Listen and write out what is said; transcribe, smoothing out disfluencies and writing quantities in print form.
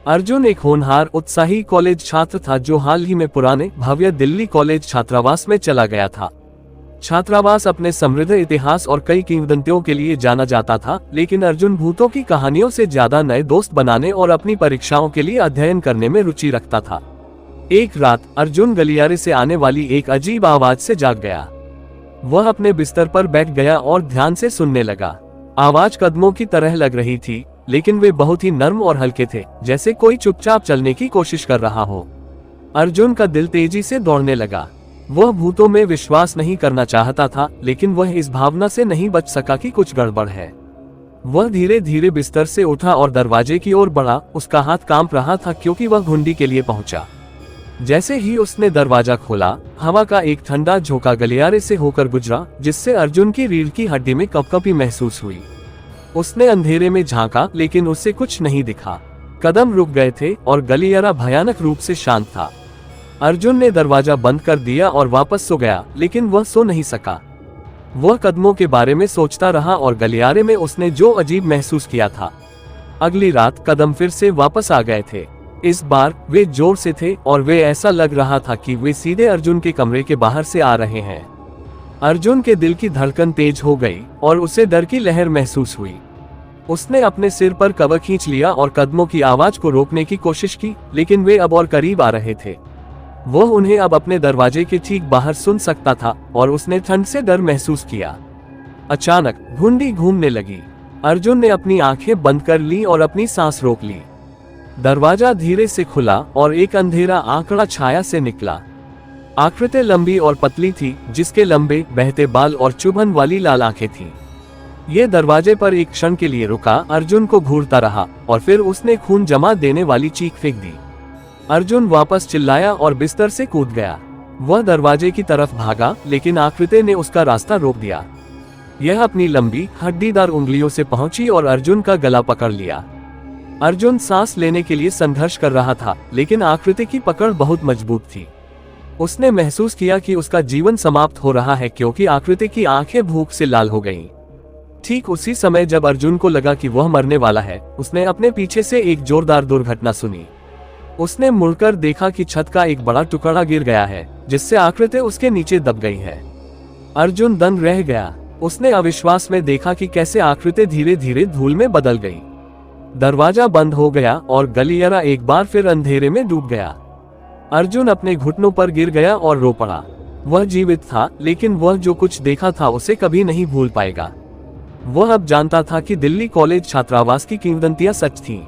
अर्जुन एक होनहार उत्साही कॉलेज छात्र था जो हाल ही में पुराने भव्य दिल्ली कॉलेज छात्रावास में चला गया था। छात्रावास अपने समृद्ध इतिहास और कई किंवदंतियों के लिए जाना जाता था, लेकिन अर्जुन भूतों की कहानियों से ज्यादा नए दोस्त बनाने और अपनी परीक्षाओं के लिए अध्ययन करने में रुचि रखता था। एक रात अर्जुन गलियारे से आने वाली एक अजीब आवाज से जाग गया। वह अपने बिस्तर पर बैठ गया और ध्यान से सुनने लगा। आवाज कदमों की तरह लग रही थी, लेकिन वे बहुत ही नर्म और हल्के थे, जैसे कोई चुपचाप चलने की कोशिश कर रहा हो। अर्जुन का दिल तेजी से दौड़ने लगा। वह भूतों में विश्वास नहीं करना चाहता था, लेकिन वह इस भावना से नहीं बच सका कि कुछ गड़बड़ है। वह धीरे धीरे बिस्तर से उठा और दरवाजे की ओर बढ़ा। उसका हाथ कांप रहा था क्योंकि वह घुंडी के लिए पहुंचा। जैसे ही उसने दरवाजा खोला, हवा का एक ठंडा झोंका गलियारे से होकर गुजरा, जिससे अर्जुन की रीढ़ की हड्डी में कंपकंपी महसूस हुई। उसने अंधेरे में झांका, लेकिन उससे कुछ नहीं दिखा। कदम रुक गए थे और गलियारा भयानक रूप से शांत था। अर्जुन ने दरवाजा बंद कर दिया और वापस सो गया, लेकिन वह सो नहीं सका। वह कदमों के बारे में सोचता रहा और गलियारे में उसने जो अजीब महसूस किया था। अगली रात कदम फिर से वापस आ गए थे। इस बार वे जोर से थे और वे ऐसा लग रहा था कि वे सीधे अर्जुन के कमरे के बाहर से आ रहे हैं। अर्जुन के दिल की धड़कन तेज हो गई और उसे डर की लहर महसूस हुई। उसने अपने सिर पर कवर खींच लिया और कदमों की आवाज को रोकने की कोशिश की, लेकिन वे अब और करीब आ रहे थे। वह उन्हें अब अपने दरवाजे के ठीक बाहर सुन सकता था और उसने ठंड से डर महसूस किया। अचानक घुंडी घूमने लगी। अर्जुन ने अपनी आंखें बंद कर ली और अपनी सांस रोक ली। दरवाजा धीरे से खुला और एक अंधेरा आंकड़ा छाया से निकला। आकृति लंबी और पतली थी, जिसके लंबे बहते बाल और चुभन वाली लाल आंखें थीं। ये दरवाजे पर एक क्षण के लिए रुका, अर्जुन को घूरता रहा और फिर उसने खून जमा देने वाली चीख फेंक दी। अर्जुन वापस चिल्लाया और बिस्तर से कूद गया। वह दरवाजे की तरफ भागा, लेकिन आकृति ने उसका रास्ता रोक दिया। यह अपनी लंबी हड्डीदार उंगलियों से पहुंची और अर्जुन का गला पकड़ लिया। अर्जुन सांस लेने के लिए संघर्ष कर रहा था, लेकिन आकृति की पकड़ बहुत मजबूत थी। उसने महसूस किया कि उसका जीवन समाप्त हो रहा है, क्योंकि आकृति की आंखें भूख से लाल हो गईं। ठीक उसी समय जब अर्जुन को लगा कि वह मरने वाला है, उसने अपने पीछे से एक जोरदार दुर्घटना सुनी। उसने मुड़कर देखा कि छत का एक बड़ा टुकड़ा गिर गया है, जिससे आकृति उसके नीचे दब गई है। अर्जुन दंग रह गया। उसने अविश्वास में देखा कि कैसे आकृति धीरे धीरे धूल में बदल गई। दरवाजा बंद हो गया और गलियारा एक बार फिर अंधेरे में डूब गया। अर्जुन अपने घुटनों पर गिर गया और रो पड़ा। वह जीवित था, लेकिन वह जो कुछ देखा था उसे कभी नहीं भूल पाएगा। वह अब जानता था कि दिल्ली कॉलेज छात्रावास की किंवदंतियां सच थीं।